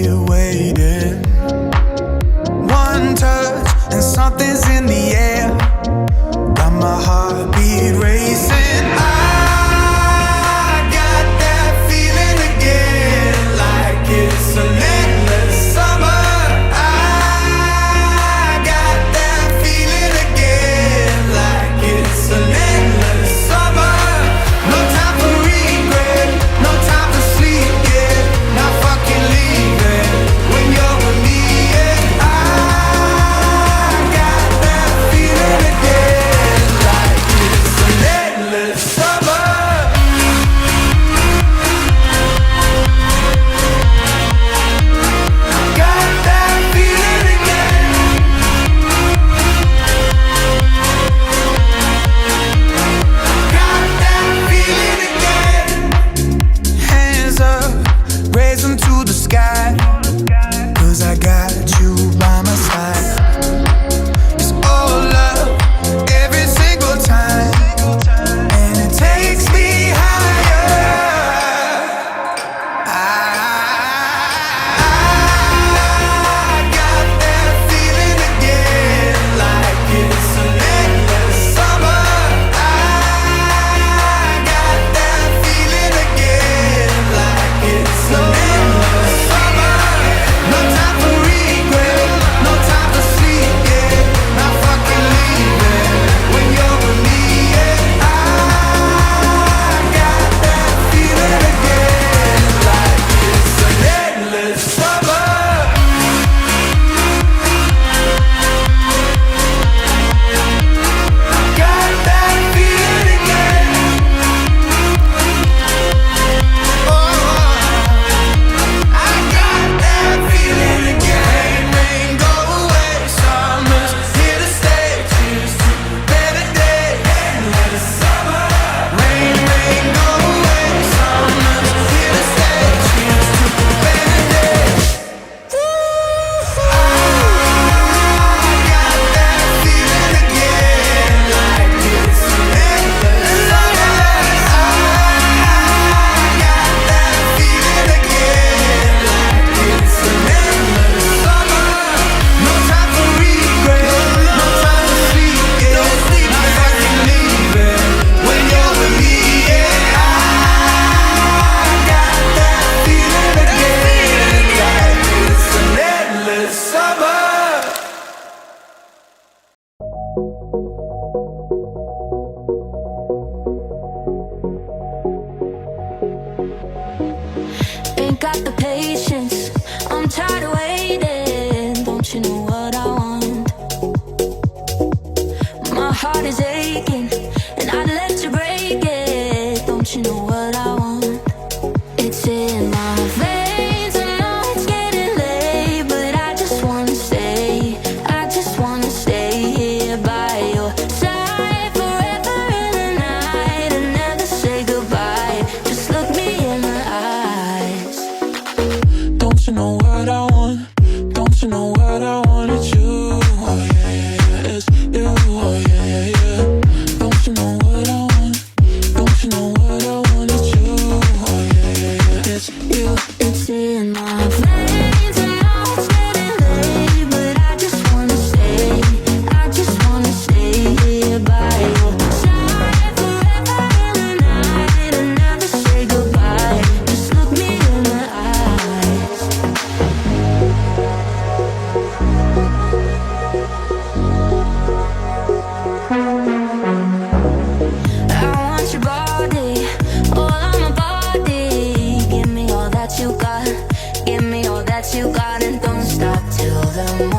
here waiting. One touch and something's in the air. Got my heartbeat racing. I got that feeling again, like it's an endless summer. I got that feeling again, like it's an endless summer. No time for regret, no time to sleep yet. Not fucking leaving when you're with me. And I got that feeling again, like it's an endless summer. Got that feeling again. Got that feeling again. Hands up, raise them to the sky. 'Cause I got you by my side. It's all love every single time, and it takes me higher. I got that feeling again, like it's an endless summer. I got that feeling again, like it's an endless summer. No time for regret, no time to sleep yet. Not fucking leaving when you're with me. And I got that feeling again, like it's an endless summer. Got that feeling again. I got that feeling again. Rain go away, summer's here to stay. Cheers to better days. Endless summer. Rain go away, summer's here to stay. Cheers to better days. I got that feeling again, like it's an endless summer. I got that feeling again, like it's an endless summer. No time for regret, no time to sleep yet. Not fucking leaving when you're with me. Yeah, I got that feeling again, like it's an endless summer. Ain't got the patience, I'm tired of waiting. Don't you know what I want? My heart is aching, and I'd let you break it. Don't you know what I want? It's in my veins, I know it's getting late, but I just wanna stay. I just wanna stay here by your side forever in the night and never say goodbye. Just look me in the eyes. Don't you know what I want? Don't you know what I want? It's you, oh yeah, yeah, yeah. It's you, oh yeah, yeah, yeah. Don't you know what I want? Don't you know what I want? It's you, oh yeah, yeah, yeah. It's you. It's in my veins, I know it's getting late, but I just wanna stay. I just wanna stay here by your side forever in the night and never say goodbye. Just look me in the eyes. I want your body, all on my body. Give me all that you got, give me all that you got, and don't stop till the morning.